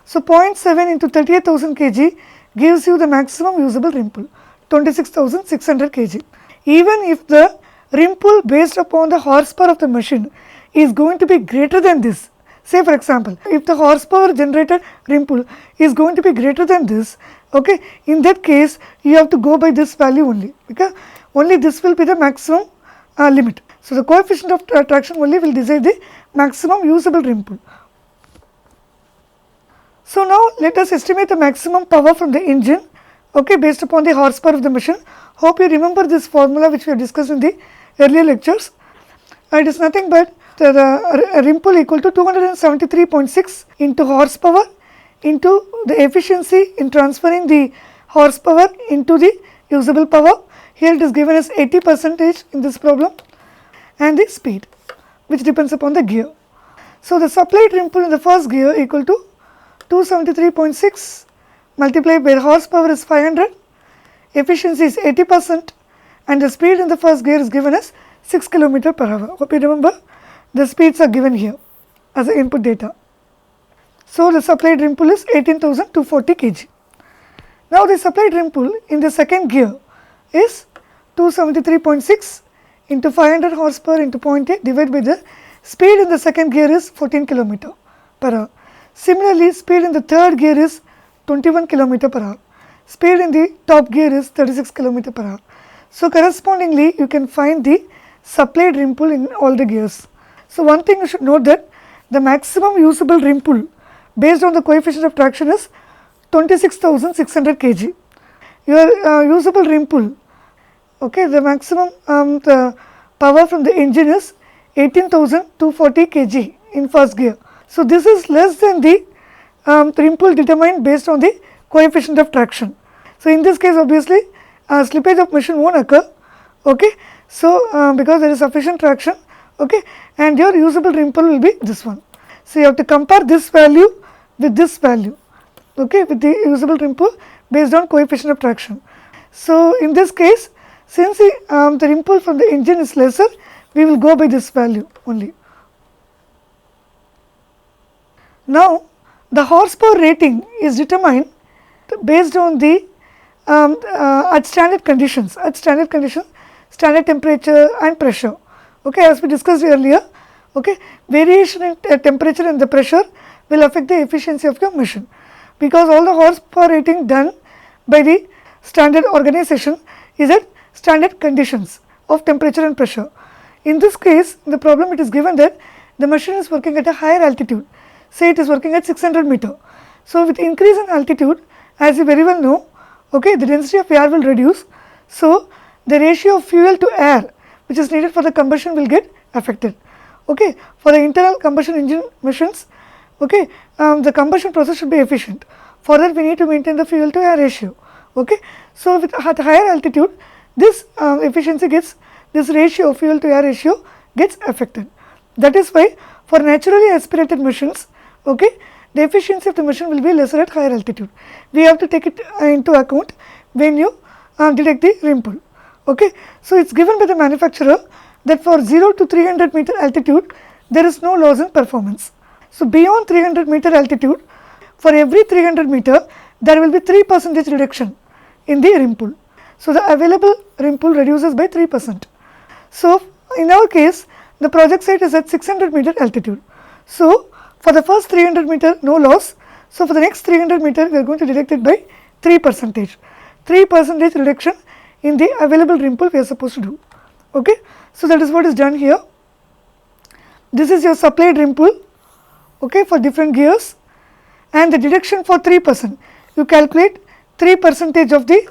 So 0.7 into 38,000 kg gives you the maximum usable rim pull, 26,600 kg. Even if the rim pull based upon the horsepower of the machine is going to be greater than this, say for example, if the horsepower generated rim pull is going to be greater than this, okay, in that case you have to go by this value only, because only this will be the maximum limit. So the coefficient of traction only will decide the maximum usable rim pull. So now let us estimate the maximum power from the engine, okay, based upon the horsepower of the machine. Hope you remember this formula which we have discussed in the earlier lectures. It is nothing but the rim pull equal to 273.6 into horsepower into the efficiency in transferring the horsepower into the usable power. Here it is given as 80% in this problem, and the speed which depends upon the gear. So the supplied rim pull in the first gear equal to 273.6 multiplied by the horsepower is 500, efficiency is 80% and the speed in the first gear is given as 6 km per hour. Hope you remember the speeds are given here as the input data. So the supplied rim pull is 18,240 kg. Now the supplied rim pull in the second gear is 273.6 into 500 horsepower into 0.8 divided by the speed in the second gear is 14 km per hour. Similarly, speed in the third gear is 21 km per hour. Speed in the top gear is 36 km per hour. So correspondingly, you can find the supplied rim pull in all the gears. So one thing you should note that the maximum usable rim pull based on the coefficient of traction is 26,600 kg. Your usable rim pull, okay, the maximum the power from the engine is 18,240 kg in first gear. So this is less than the rim pull determined based on the coefficient of traction. So in this case, obviously slippage of machine won't occur, okay. So because there is sufficient traction, okay, and your usable rim pull will be this one. So you have to compare this value with this value, okay, with the usable rim pull based on coefficient of traction. So in this case, since the rim pull from the engine is lesser, we will go by this value only. Now the horsepower rating is determined based on the at standard conditions, standard temperature and pressure, okay, as we discussed earlier, okay. Variation in temperature and the pressure will affect the efficiency of your machine, because all the horsepower rating done by the standard organization is at standard conditions of temperature and pressure. In this case, in the problem it is given that the machine is working at a higher altitude, say it is working at 600 meter. So with increase in altitude, as you very well know, okay, the density of air will reduce. So the ratio of fuel to air which is needed for the combustion will get affected, okay. For the internal combustion engine machines, okay, the combustion process should be efficient. For that we need to maintain the fuel to air ratio, okay. So with at higher altitude, this efficiency gets, this ratio, fuel to air ratio gets affected. That is why for naturally aspirated machines, okay, the efficiency of the machine will be lesser at higher altitude. We have to take it into account when you detect the rim pull, okay. So it's given by the manufacturer that for 0 to 300 meter altitude there is no loss in performance. So beyond 300 meter altitude, for every 300 meter there will be 3% reduction in the rim pull. So the available rim pull reduces by 3%. So in our case, the project site is at 600 meter altitude. So for the first 300 meter no loss. So for the next 300 meter we are going to detect it by 3%. 3% reduction in the available rim pull we are supposed to do, okay. So that is what is done here. This is your supplied rim pull, okay, for different gears, and the deduction for 3%. You calculate 3% of the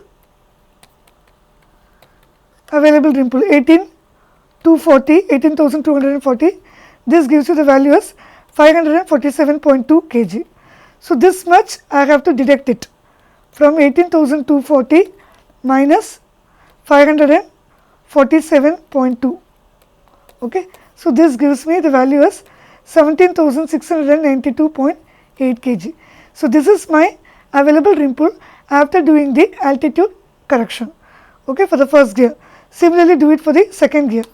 available rim pull, 18,240. This gives you the value as 547.2 kg. So, this much I have to deduct it from 18,240 minus 547.2. Okay. So, this gives me the value as 17,692.8 kg. So, this is my available rim pull after doing the altitude correction, okay, for the first gear. Similarly, do it for the second gear.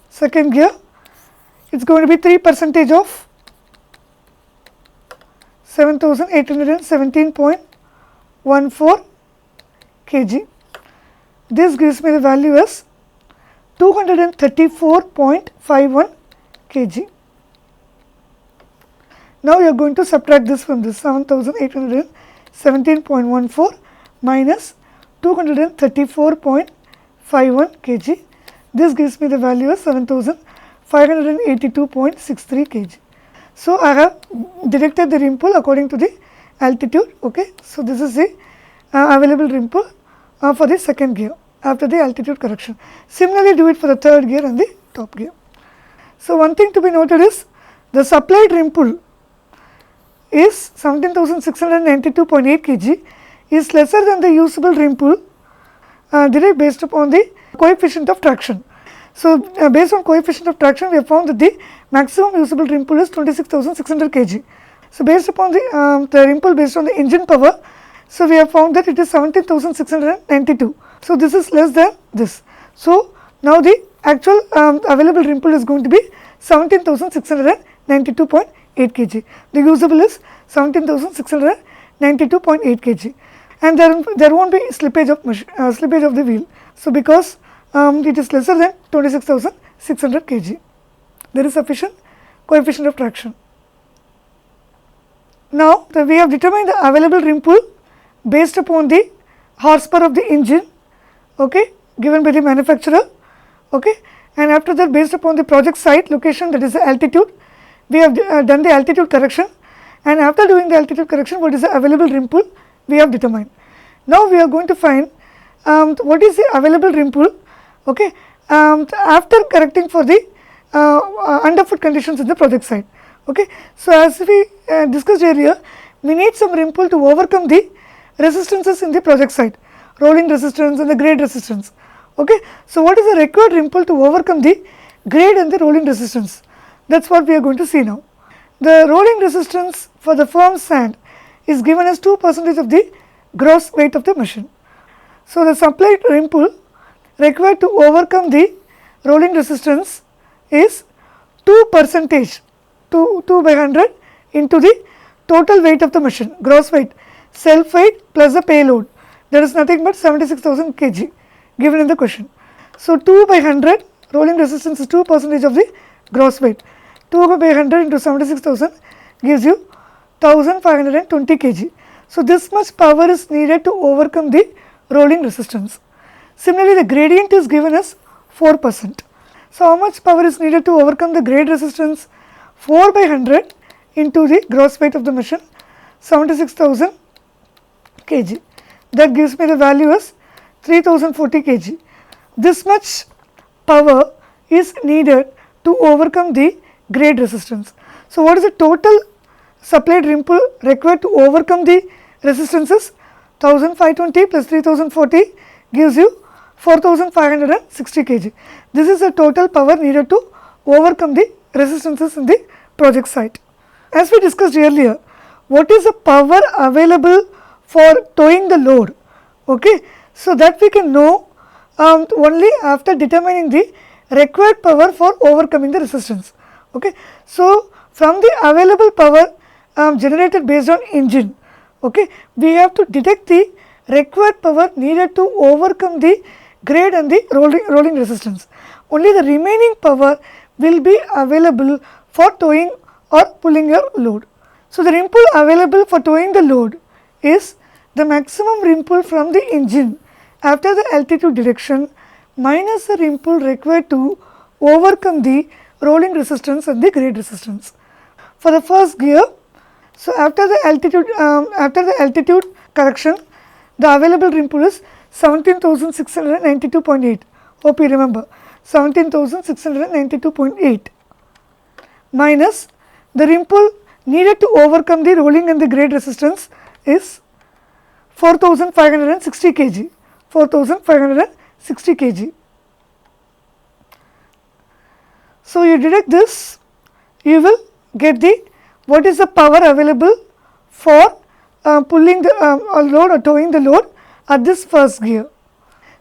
Second gear, it is going to be 3% of 7,817.14 kg. This gives me the value as 234.51 kg. Now, you are going to subtract this from this 7,817.14 minus 234.51 kg. This gives me the value as 7,582.63 kg. So, I have deducted the rim pull according to the altitude. Okay. So, this is the available rim pull for the second gear after the altitude correction. Similarly, do it for the third gear and the top gear. So, one thing to be noted is the supplied rim pull is 17,692.8 kg is lesser than the usable rim pull derived based upon the coefficient of traction. So, based on coefficient of traction, we have found that the maximum usable rim pull is 26,600 kg. So, based upon the rim pull based on the engine power, so we have found that it is 17,692. So, this is less than this. So, now the actual available rim pull is going to be 17,692.8 kg. The usable is 17,692.8 kg, and there won't be slippage of the wheel. So, because it is lesser than 26,600 kg, there is sufficient coefficient of traction. Now, we have determined the available rim pull based upon the horsepower of the engine, okay, given by the manufacturer, okay, and after that based upon the project site location, that is the altitude, we have done the altitude correction, and after doing the altitude correction, what is the available rim pull we have determined. Now, we are going to find what is the available rim pull, okay, after correcting for the underfoot conditions in the project site. Okay. So, as we discussed earlier, we need some rim pull to overcome the resistances in the project site, rolling resistance and the grade resistance. Okay. So, what is the required rim pull to overcome the grade and the rolling resistance? That is what we are going to see now. The rolling resistance for the firm sand is given as 2% of the gross weight of the machine. So, the supplied rim pull required to overcome the rolling resistance is 2%, 2 by 100 into the total weight of the machine, gross weight, self weight plus the payload, that is nothing but 76,000 kg given in the question. So, 2 by 100 rolling resistance is 2% of the gross weight, 2 by 100 into 76,000 gives you 1520 kg. So, this much power is needed to overcome the rolling resistance. Similarly, the gradient is given as 4%. So, how much power is needed to overcome the grade resistance? 4 by 100 into the gross weight of the machine, 76,000 kg. That gives me the value as 3040 kg. This much power is needed to overcome the grade resistance. So, what is the total supplied rim pull required to overcome the resistances? 1520 plus 3040 gives you 4560 kg. This is the total power needed to overcome the resistances in the project site. As we discussed earlier, what is the power available for towing the load? Okay. So, that we can know only after determining the required power for overcoming the resistance. Okay. So, from the available power generated based on engine, okay, we have to deduct the required power needed to overcome the grade and the rolling resistance. Only the remaining power will be available for towing or pulling your load. So, the rim pull available for towing the load is the maximum rim pull from the engine after the altitude deduction minus the rim pull required to overcome the rolling resistance and the grade resistance. For the first gear, so after the altitude correction, the available rim pull is 17,692.8. Hope you remember 17,692.8 minus the rim pull needed to overcome the rolling and the grade resistance is 4,560 kg. 4,560 kg. So you deduct this, you will get the what is the power available for pulling the load or towing the load at this first gear.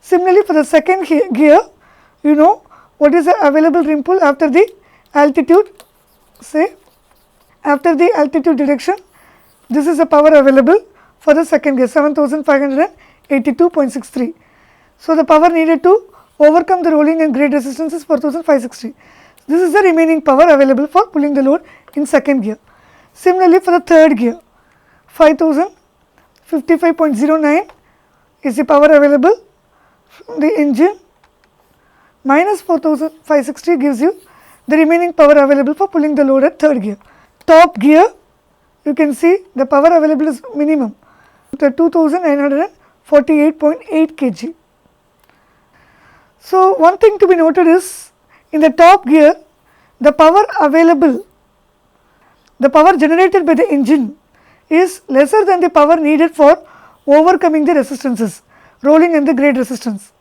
Similarly, for the second gear, you know what is the available rim pull after the altitude, say after the altitude deduction, this is the power available for the second gear, 7582.63. So the power needed to overcome the rolling and grade resistance is 4560. This is the remaining power available for pulling the load in second gear. Similarly, for the third gear, 5055.09 is the power available from the engine minus 4560 gives you the remaining power available for pulling the load at third gear. Top gear, you can see the power available is minimum, the 2948.8 kg. So one thing to be noted is in the top gear, the power available, the power generated by the engine is lesser than the power needed for overcoming the resistances, rolling and the grade resistance.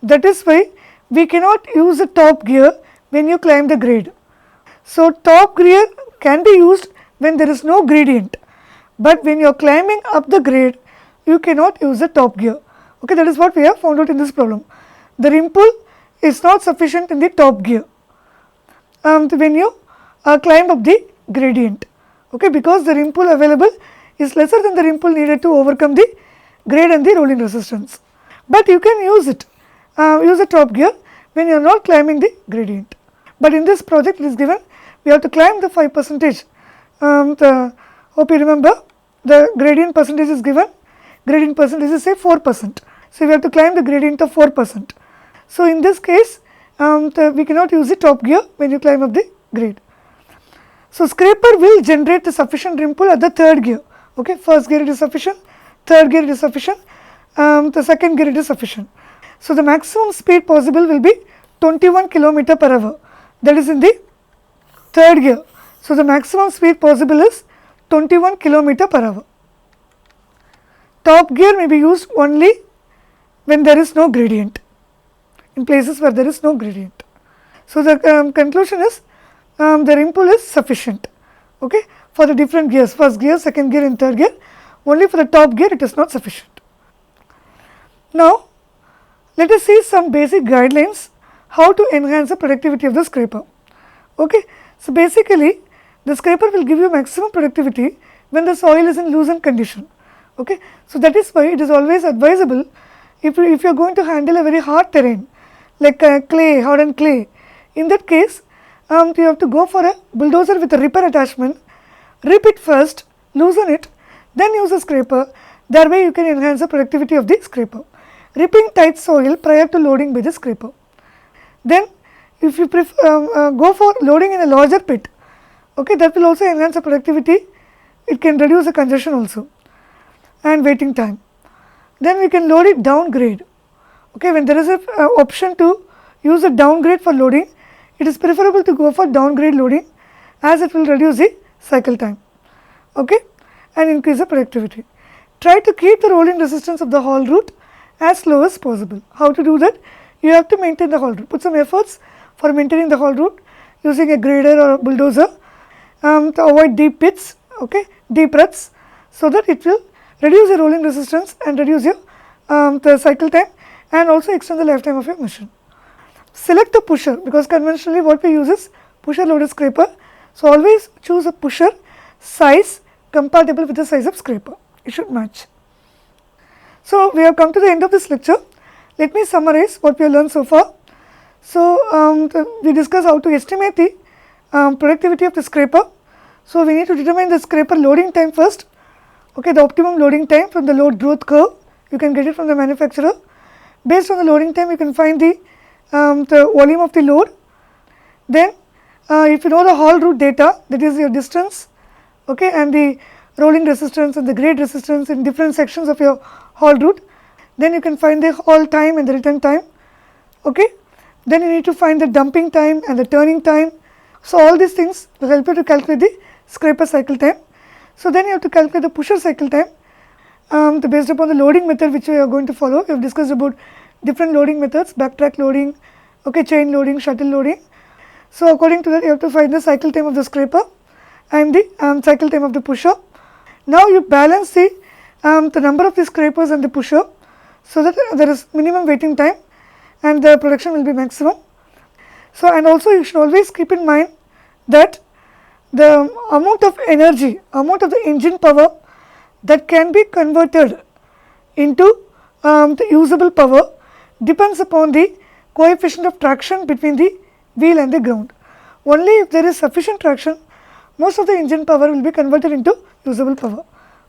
That is why we cannot use the top gear when you climb the grade. So top gear can be used when there is no gradient, but when you are climbing up the grade, you cannot use the top gear. Okay, that is what we have found out in this problem. The rim pull is not sufficient in the top gear when you climb up the gradient. Okay, because the rim pull available is lesser than the rim pull needed to overcome the grade and the rolling resistance. But you can use it, use the top gear when you are not climbing the gradient. But in this project it is given we have to climb the 5%. Hope you remember the gradient percentage is given, gradient percentage is say 4%. So we have to climb the gradient of 4%. So in this case we cannot use the top gear when you climb up the grade. So scraper will generate the sufficient rim pull at the third gear. Okay, first gear it is sufficient, third gear it is sufficient, the second gear it is sufficient. So the maximum speed possible will be 21 km per hour, that is in the third gear. So the maximum speed possible is 21 km per hour. Top gear may be used only when there is no gradient, in places where there is no gradient. So the conclusion is the rim pull is sufficient, okay, for the different gears, first gear, second gear and third gear. Only for the top gear it is not sufficient. Now let us see some basic guidelines how to enhance the productivity of the scraper. Okay, so basically the scraper will give you maximum productivity when the soil is in loosened condition. Okay, so that is why it is always advisable if you are going to handle a very hard terrain like clay, hardened clay. In that case, you have to go for a bulldozer with a ripper attachment, rip it first, loosen it, then use a scraper. That way you can enhance the productivity of the scraper. Ripping tight soil prior to loading by the scraper. Then if you go for loading in a larger pit, okay, that will also enhance the productivity. It can reduce the congestion also and waiting time. Then we can load it downgrade. Okay, when there is a option to use a downgrade for loading, it is preferable to go for downgrade loading as it will reduce the cycle time, okay, and increase the productivity. Try to keep the rolling resistance of the haul route as low as possible. How to do that? You have to maintain the haul route. Put some efforts for maintaining the haul route using a grader or a bulldozer to avoid deep pits, okay, deep ruts, so that it will reduce the rolling resistance and reduce your the cycle time and also extend the lifetime of your machine. Select the pusher, because conventionally what we use is pusher loaded scraper. So always choose a pusher size compatible with the size of scraper. It should match. So we have come to the end of this lecture. Let me summarize what we have learned so far. So we discussed how to estimate the productivity of the scraper. So we need to determine the scraper loading time first. Okay, the optimum loading time from the load growth curve. You can get it from the manufacturer. Based on the loading time, you can find the volume of the load. Then if you know the haul route data, that is your distance, okay, and the rolling resistance and the grade resistance in different sections of your haul route, then you can find the haul time and the return time, okay. Then you need to find the dumping time and the turning time. So, all these things will help you to calculate the scraper cycle time. So, then you have to calculate the pusher cycle time based upon the loading method which we are going to follow. We have discussed about different loading methods, backtrack loading, okay, chain loading, shuttle loading. So, according to that you have to find the cycle time of the scraper and the cycle time of the pusher. Now, you balance the number of the scrapers and the pusher, so that there is minimum waiting time and the production will be maximum. So, and also you should always keep in mind that the amount of energy, amount of the engine power that can be converted into the usable power depends upon the coefficient of traction between the wheel and the ground. Only if there is sufficient traction, most of the engine power will be converted into usable power.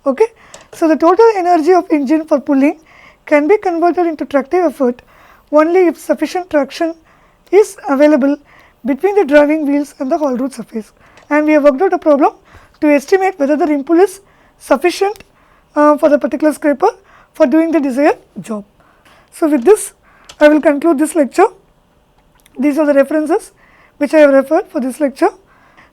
Okay? So, the total energy of engine for pulling can be converted into tractive effort only if sufficient traction is available between the driving wheels and the haul route surface. And we have worked out a problem to estimate whether the rim pull is sufficient for the particular scraper for doing the desired job. So, with this I will conclude this lecture. These are the references which I have referred for this lecture.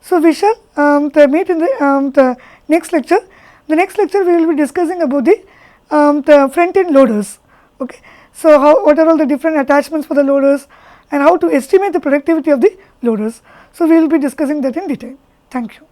So, we shall meet in the next lecture. The next lecture we will be discussing about the front end loaders. Okay. So, what are all the different attachments for the loaders and how to estimate the productivity of the loaders. So, we will be discussing that in detail. Thank you.